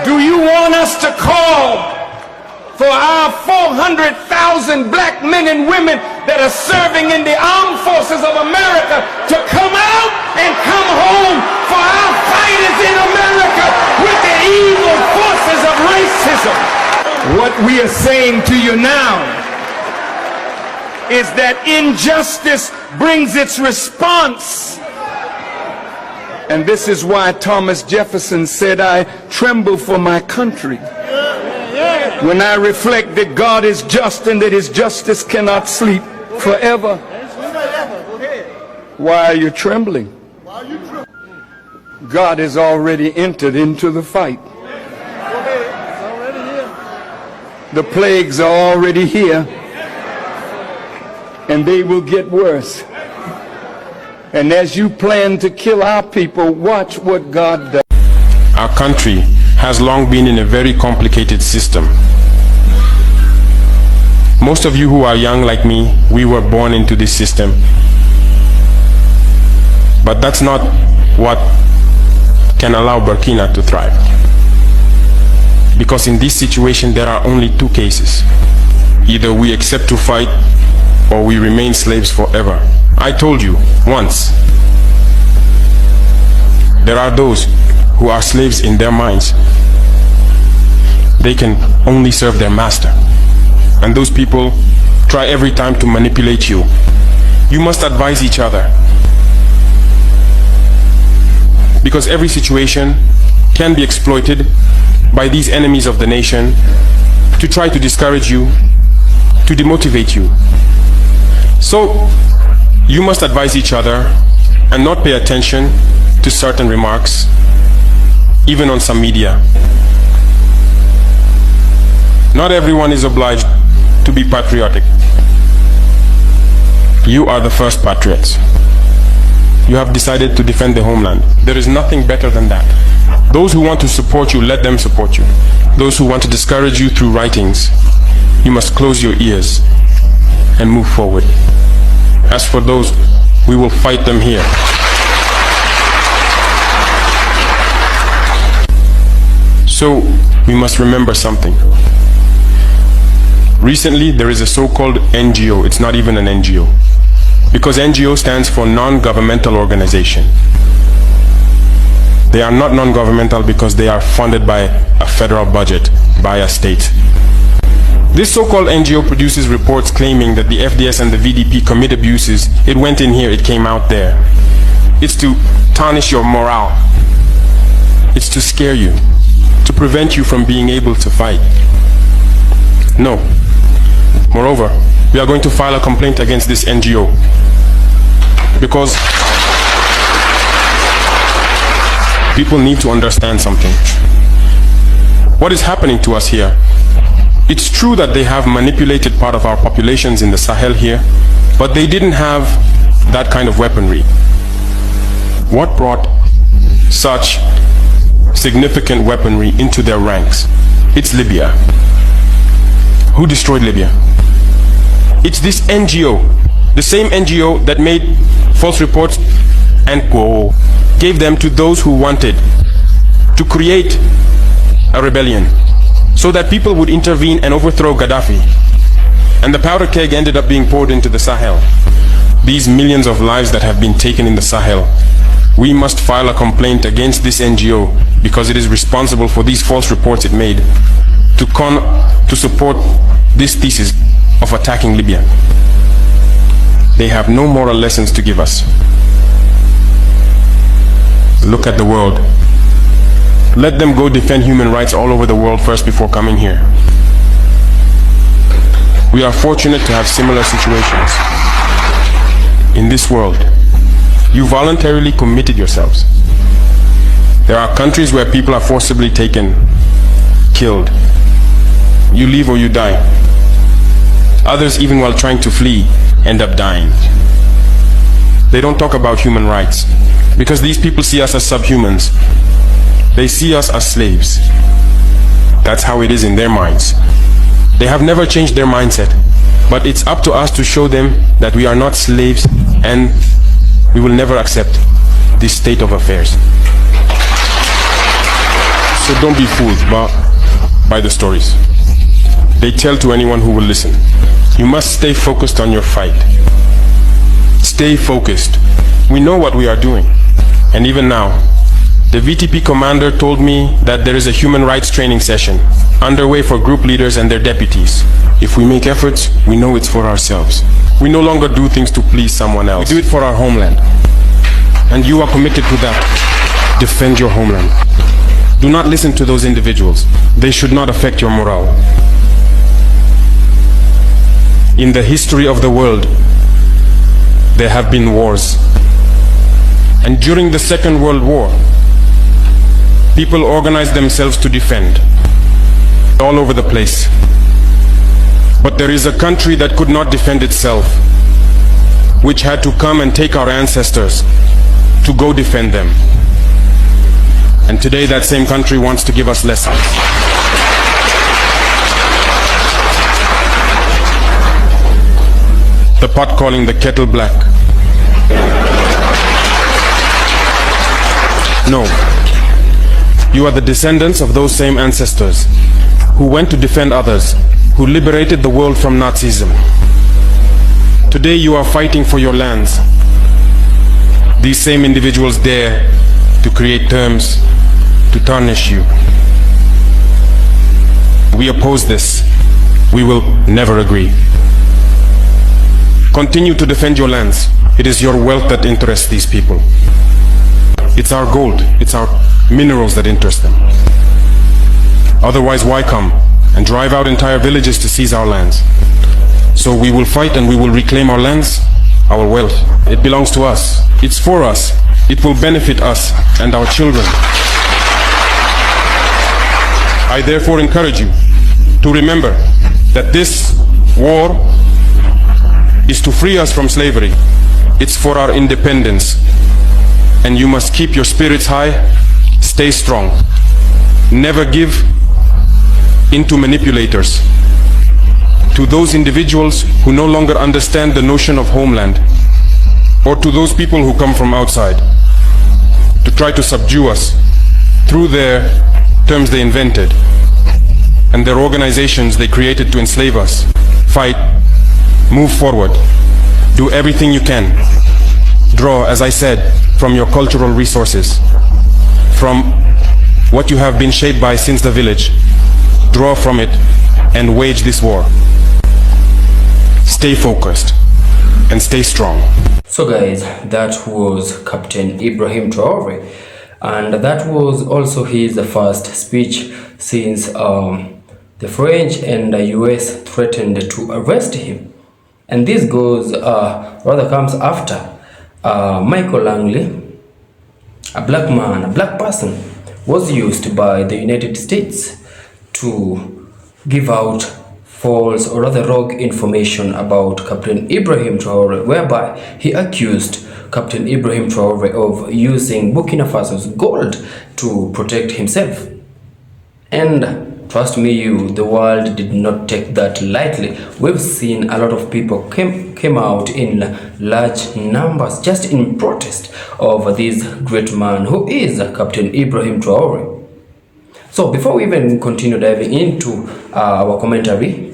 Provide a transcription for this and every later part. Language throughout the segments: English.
Do you want us to call for our 400,000 black men and women that are serving in the armed forces of America to come out and come home, for our fight is in America with the evil forces of racism? What we are saying to you now is that injustice brings its response. And this is why Thomas Jefferson said, I tremble for my country when I reflect that God is just and that his justice cannot sleep forever. Why are you trembling? God has already entered into the fight. The plagues are already here, and they will get worse. And as you plan to kill our people, watch what God does. Our country has long been in a very complicated system. Most of you who are young like me, we were born into this system. But that's not what can allow Burkina to thrive. Because in this situation there are only two cases. Either we accept to fight or we remain slaves forever. I told you once, there are those who are slaves in their minds. They can only serve their master. And those people try every time to manipulate you. You must advise each other. Because every situation can be exploited by these enemies of the nation to try to discourage you, to demotivate you. So you must advise each other and not pay attention to certain remarks, even on some media. Not everyone is obliged to be patriotic. You are the first patriots. You have decided to defend the homeland. There is nothing better than that. Those who want to support you, let them support you. Those who want to discourage you through writings, you must close your ears and move forward. As for those, we will fight them here. So, we must remember something. Recently, there is a so-called NGO. It's not even an NGO. Because NGO stands for non-governmental organization. They are not non-governmental because they are funded by a federal budget, by a state. This so-called NGO produces reports claiming that the FDS and the VDP commit abuses. It went in here, it came out there. It's to tarnish your morale. It's to scare you, to prevent you from being able to fight. No. Moreover, we are going to file a complaint against this NGO because people need to understand something. What is happening to us here? It's true that they have manipulated part of our populations in the Sahel here, but they didn't have that kind of weaponry. What brought such significant weaponry into their ranks? It's Libya. Who destroyed Libya? It's this NGO, the same NGO that made false reports and gave them to those who wanted to create a rebellion so that people would intervene and overthrow Gaddafi. And the powder keg ended up being poured into the Sahel. These millions of lives that have been taken in the Sahel, we must file a complaint against this NGO because it is responsible for these false reports it made to support this thesis of attacking Libya. They have no moral lessons to give us. Look at the world. Let them go defend human rights all over the world first before coming here. We are fortunate to have similar situations. In this world, you voluntarily committed yourselves. There are countries where people are forcibly taken, killed. You live or you die. Others, even while trying to flee, end up dying. They don't talk about human rights because these people see us as subhumans. They see us as slaves. That's how it is in their minds. They have never changed their mindset, but it's up to us to show them that we are not slaves and we will never accept this state of affairs. So don't be fooled by the stories. They tell to anyone who will listen. You must stay focused on your fight. Stay focused. We know what we are doing. And even now, the VTP commander told me that there is a human rights training session underway for group leaders and their deputies. If we make efforts, we know it's for ourselves. We no longer do things to please someone else. We do it for our homeland. And you are committed to that. Defend your homeland. Do not listen to those individuals. They should not affect your morale. In the history of the world, there have been wars. And during the Second World War, people organized themselves to defend all over the place. But there is a country that could not defend itself, which had to come and take our ancestors to go defend them. And today that same country wants to give us lessons. The pot calling the kettle black. No. You are the descendants of those same ancestors who went to defend others, who liberated the world from Nazism. Today you are fighting for your lands. These same individuals dare to create terms to tarnish you. We oppose this. We will never agree. Continue to defend your lands. It is your wealth that interests these people. It's our gold, it's our minerals that interest them. Otherwise, why come and drive out entire villages to seize our lands? So we will fight and we will reclaim our lands, our wealth. It belongs to us. It's for us. It will benefit us and our children. I therefore encourage you to remember that this war is to free us from slavery. It's for our independence. And you must keep your spirits high, stay strong. Never give into manipulators, to those individuals who no longer understand the notion of homeland, or to those people who come from outside to try to subdue us through their terms they invented and their organizations they created to enslave us. Fight, move forward, do everything you can. Draw, as I said, from your cultural resources, from what you have been shaped by since the village. Draw from it and wage this war. Stay focused and stay strong. So guys, that was Captain Ibrahim Traore, and that was also his first speech since the French and the US threatened to arrest him. And this comes after Michael Langley, a black man, a black person, was used by the United States to give out false or rather rogue information about Captain Ibrahim Traore, whereby he accused Captain Ibrahim Traore of using Burkina Faso's gold to protect himself. And trust me, the world did not take that lightly. We've seen a lot of people came out in large numbers just in protest of this great man who is Captain Ibrahim Traore. So before we even continue diving into our commentary,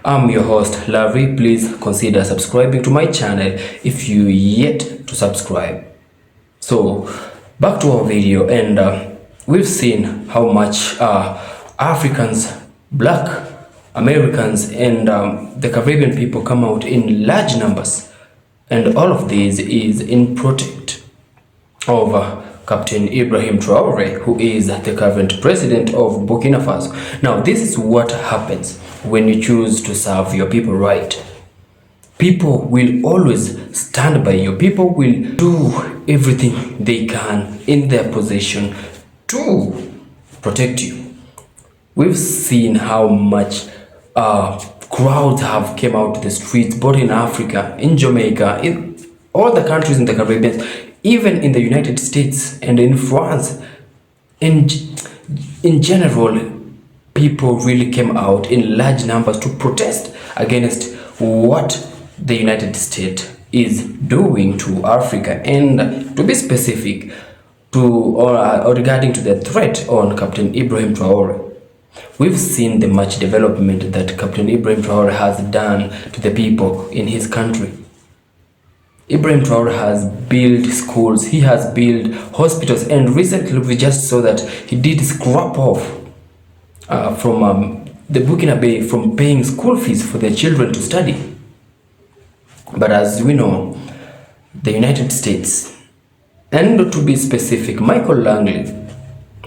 I'm your host Larry. Please consider subscribing to my channel if you yet to subscribe. So back to our video, and we've seen how much Africans, Black Americans, and the Caribbean people come out in large numbers, and all of these is in protect of Captain Ibrahim Traore, who is the current president of Burkina Faso. Now, this is what happens when you choose to serve your people right. People will always stand by you. People will do everything they can in their possession to protect you. We've seen how much crowds have came out to the streets, both in Africa, in Jamaica, in all the countries in the Caribbean, even in the United States and in France. In general, people really came out in large numbers to protest against what the United States is doing to Africa, and to be specific, or regarding to the threat on Captain Ibrahim Traore. We've seen the much development that Captain Ibrahim Traore has done to the people in his country. Ibrahim Traore has built schools, he has built hospitals, and recently we just saw that he did scrap off from the Burkinabe from paying school fees for their children to study. But as we know, the United States, and to be specific, Michael Langley,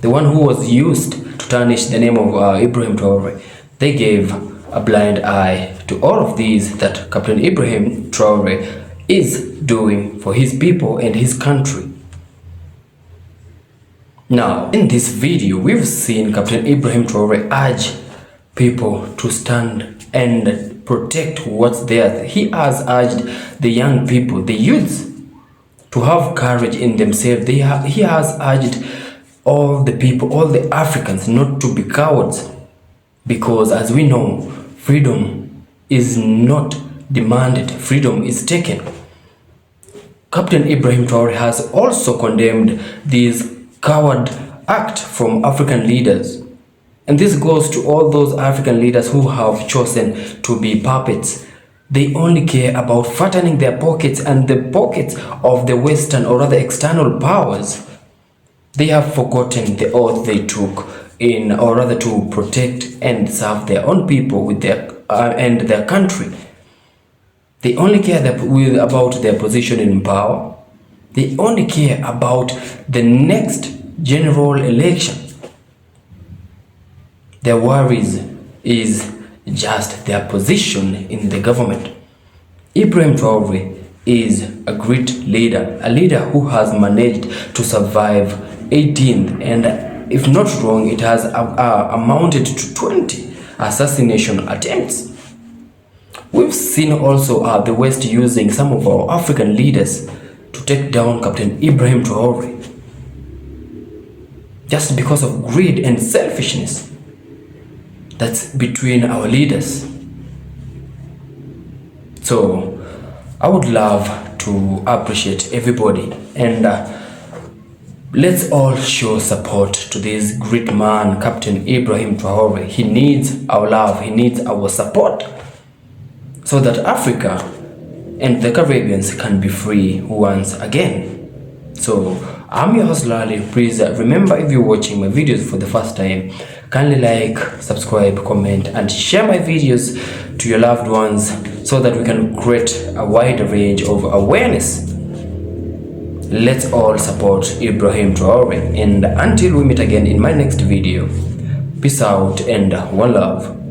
the one who was used to tarnish the name of Ibrahim Traore, they gave a blind eye to all of these that Captain Ibrahim Traore is doing for his people and his country. Now, in this video, we've seen Captain Ibrahim Traore urge people to stand and protect what's theirs. He has urged the young people, the youths, to have courage in themselves. He has urged all the people, all the Africans, not to be cowards, because as we know, freedom is not demanded, freedom is taken. Captain Ibrahim Traore has also condemned this coward act from African leaders. And this goes to all those African leaders who have chosen to be puppets. They only care about fattening their pockets and the pockets of the Western or rather external powers. They have forgotten the oath they took in, or rather to protect and serve their own people with and their country. They only care about their position in power. They only care about the next general election. Their worries is just their position in the government. Ibrahim Traore is a great leader, a leader who has managed to survive 18th, and if not wrong, it has amounted to 20 assassination attempts. We've seen also the West using some of our African leaders to take down Captain Ibrahim Traore just because of greed and selfishness that's between our leaders. So I would love to appreciate everybody, and let's all show support to this great man, Captain Ibrahim Traore. He needs our love, he needs our support, so that Africa and the Caribbeans can be free once again. So I'm your host Lali. Please remember, if you're watching my videos for the first time, kindly like, subscribe, comment, and share my videos to your loved ones so that we can create a wide range of awareness. Let's all support Ibrahim Traore, and until we meet again in my next video, peace out and one love.